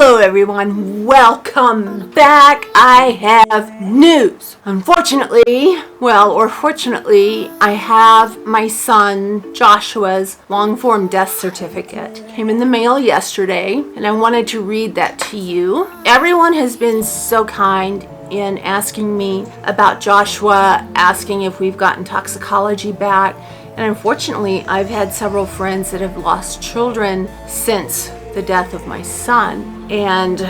Hello everyone, welcome back. I have news. Unfortunately, or fortunately, I have my son Joshua's long-form death certificate. Came in the mail yesterday, and I wanted to read that to you. Everyone has been so kind in asking me about Joshua, asking if we've gotten toxicology back. And unfortunately, I've had several friends that have lost children since the death of my son, and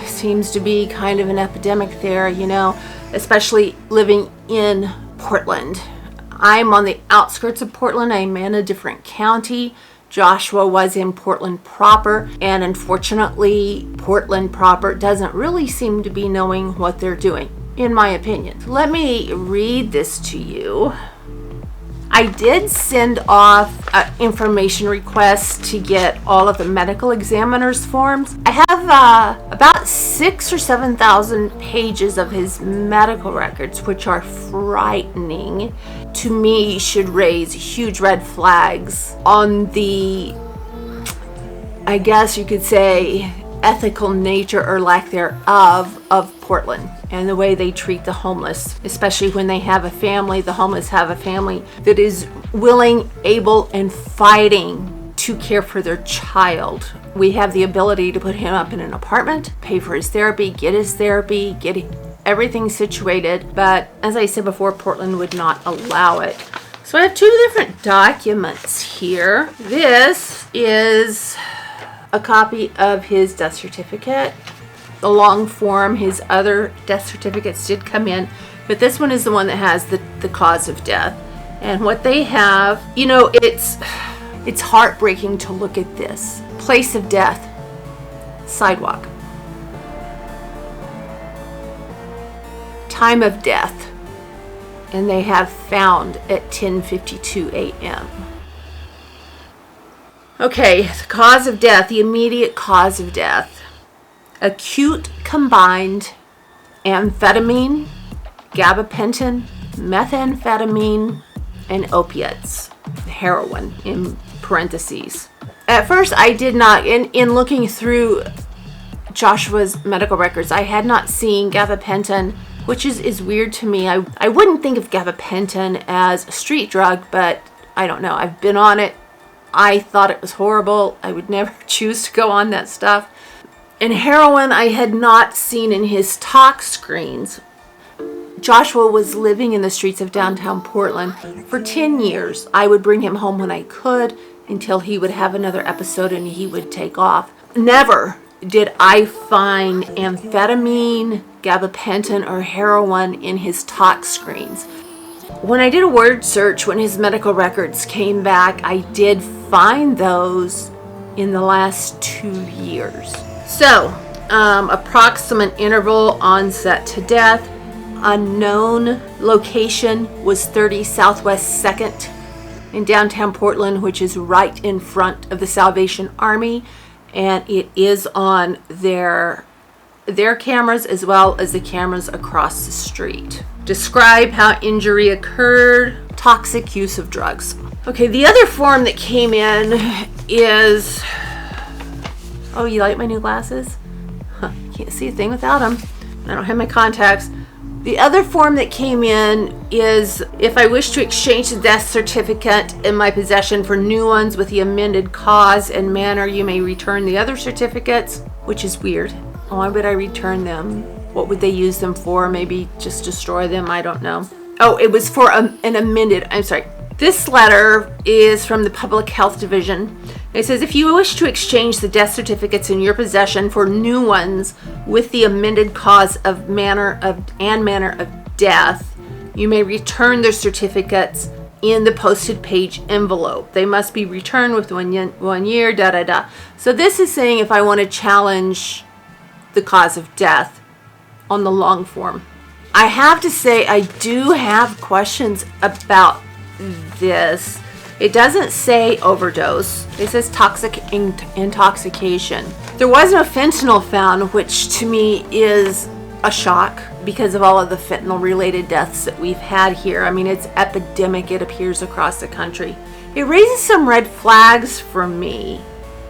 seems to be kind of an epidemic there, especially living in Portland. I'm on the outskirts of Portland. I'm in a different county. Joshua was in Portland proper, and unfortunately, Portland proper doesn't really seem to be knowing what they're doing, in my opinion. Let me read this to you. I did send off information requests to get all of the medical examiner's forms. I have about 6,000 or 7,000 pages of his medical records, which are frightening. To me, should raise huge red flags on the, I guess you could say, ethical nature or lack thereof of Portland and the way they treat the homeless, especially when they have a family. The homeless have a family that is willing, able, and fighting to care for their child. We have the ability to put him up in an apartment, pay for his therapy, get everything situated, but as I said before, Portland would not allow it. So I have two different documents here. This is a copy of his death certificate. The long form, his other death certificates did come in, but this one is the one that has the cause of death. And what they have, it's heartbreaking to look at this. Place of death, sidewalk. Time of death, and they have found at 10:52 a.m. Okay, the cause of death, the immediate cause of death. Acute combined amphetamine, gabapentin, methamphetamine, and opiates. Heroin in parentheses. At first, I did not, in looking through Joshua's medical records, I had not seen gabapentin, which is weird to me. I wouldn't think of gabapentin as a street drug, but I don't know. I've been on it. I thought it was horrible. I would never choose to go on that stuff. And heroin, I had not seen in his tox screens. Joshua was living in the streets of downtown Portland for 10 years. I would bring him home when I could until he would have another episode and he would take off. Never did I find amphetamine, gabapentin, or heroin in his tox screens. When I did a word search, when his medical records came back, I did find those in the last 2 years. So, approximate interval, onset to death, unknown location was 30 Southwest 2nd in downtown Portland, which is right in front of the Salvation Army, and it is on their cameras as well as the cameras across the street. Describe how injury occurred, toxic use of drugs. Okay, the other form that came in is, oh, you like my new glasses? Can't see a thing without them. I don't have my contacts. The other form that came in is, if I wish to exchange the death certificate in my possession for new ones with the amended cause and manner, you may return the other certificates, which is weird. Why would I return them? What would they use them for? Maybe just destroy them? I don't know. Oh, it was for an amended, I'm sorry. This letter is from the Public Health Division. It says, if you wish to exchange the death certificates in your possession for new ones with the amended cause of manner of death, you may return their certificates in the posted page envelope. They must be returned with 1 year, So this is saying if I want to challenge the cause of death on the long form. I have to say I do have questions about this. It doesn't say overdose. It says toxic intoxication. There was no fentanyl found, which to me is a shock because of all of the fentanyl related deaths that we've had here. I mean, it's epidemic, it appears, across the country. It raises some red flags for me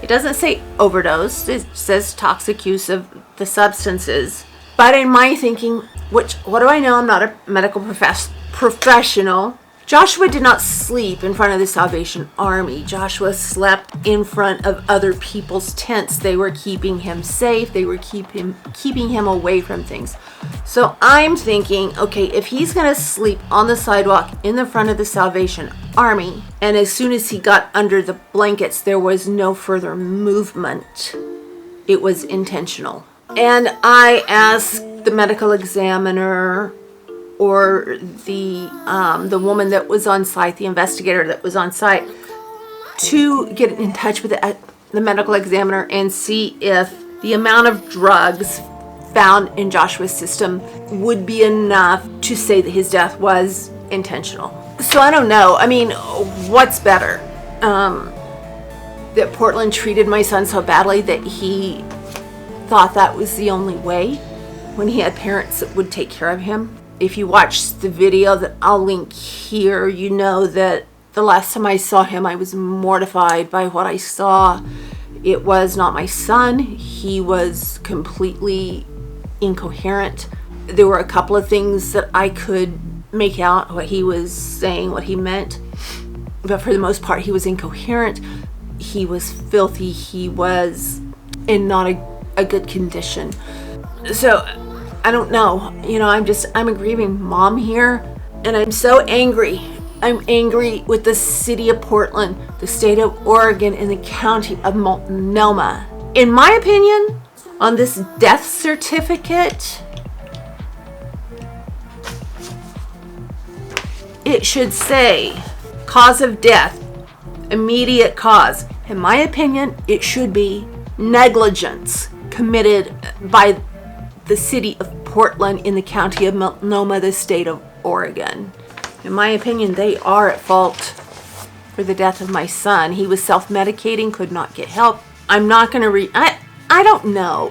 It doesn't say overdose. It says toxic use of the substances. But in my thinking, what do I know? I'm not a medical professional. Joshua did not sleep in front of the Salvation Army. Joshua slept in front of other people's tents. They were keeping him safe. They were keeping him away from things. So I'm thinking, okay, if he's going to sleep on the sidewalk in the front of the Salvation Army, and as soon as he got under the blankets, there was no further movement, it was intentional. And I asked the medical examiner, or the woman that was on site, the investigator that was on site, to get in touch with the medical examiner and see if the amount of drugs found in Joshua's system would be enough to say that his death was intentional. So I don't know. I mean, what's better? That Portland treated my son so badly that he thought that was the only way when he had parents that would take care of him. If you watch the video that I'll link here, you know that the last time I saw him, I was mortified by what I saw. It was not my son. He was completely incoherent. There were a couple of things that I could make out what he was saying, what he meant. But for the most part, he was incoherent. He was filthy. He was in not a good condition. So I don't know. I'm a grieving mom here, and I'm so angry. I'm angry with the city of Portland, the state of Oregon, and the county of Multnomah. In my opinion, on this death certificate, it should say cause of death, immediate cause. In my opinion, it should be negligence committed by the city of Portland in the county of Multnomah, the state of Oregon. In my opinion, they are at fault for the death of my son. He was self-medicating, could not get help. I'm not going to I don't know.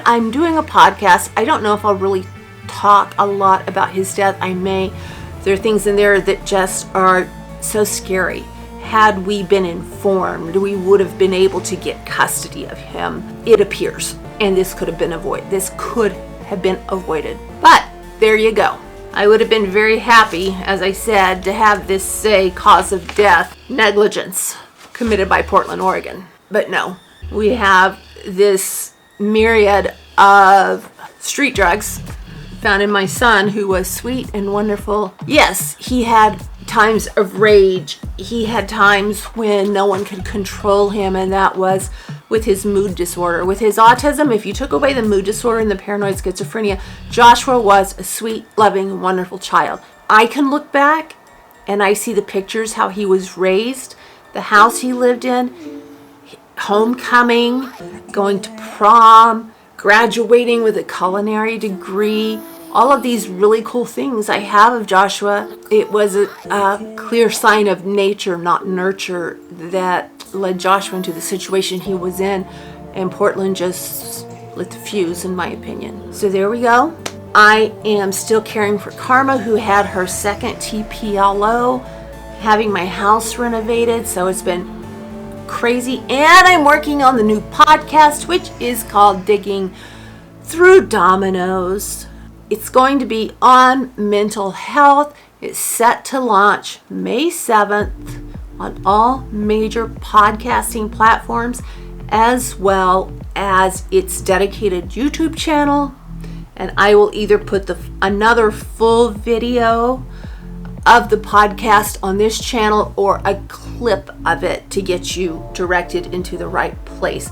I'm doing a podcast. I don't know if I'll really talk a lot about his death. I may. There are things in there that just are so scary. Had we been informed, we would have been able to get custody of him, it appears. And this could have been avoided. But there you go. I would have been very happy, as I said, to have this say cause of death, negligence committed by Portland, Oregon. But no, we have this myriad of street drugs found in my son, who was sweet and wonderful. Yes, he had times of rage. He had times when no one could control him, and that was with his mood disorder. With his autism, if you took away the mood disorder and the paranoid schizophrenia, Joshua was a sweet, loving, wonderful child. I can look back and I see the pictures, how he was raised, the house he lived in, homecoming, going to prom, graduating with a culinary degree, all of these really cool things I have of Joshua. It was a clear sign of nature, not nurture, that led Joshua into the situation he was in, and Portland just lit the fuse, in my opinion. So there we go. I am still caring for Karma, who had her second TPLO, having my house renovated, so it's been crazy. And I'm working on the new podcast, which is called Digging Through Dominoes. It's going to be on mental health. It's set to launch May 7th on all major podcasting platforms, as well as its dedicated YouTube channel. And I will either put another full video of the podcast on this channel or a clip of it to get you directed into the right place.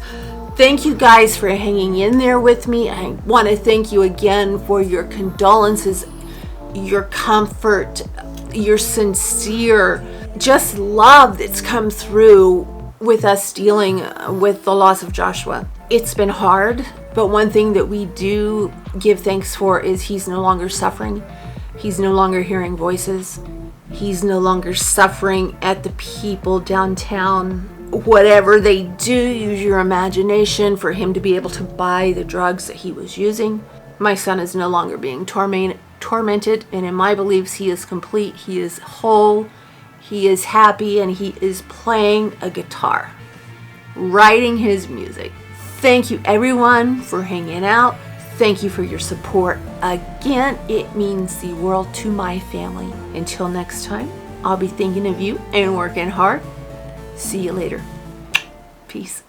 Thank you guys for hanging in there with me. I want to thank you again for your condolences, your comfort, your sincere, just love that's come through with us dealing with the loss of Joshua. It's been hard, but one thing that we do give thanks for is he's no longer suffering. He's no longer hearing voices. He's no longer suffering at the people downtown. Whatever they do, use your imagination for him to be able to buy the drugs that he was using. My son is no longer being tormented, and in my beliefs, he is complete, he is whole, he is happy, and he is playing a guitar. writing his music. Thank you everyone for hanging out. Thank you for your support. Again, it means the world to my family. Until next time, I'll be thinking of you and working hard. See you later. Peace.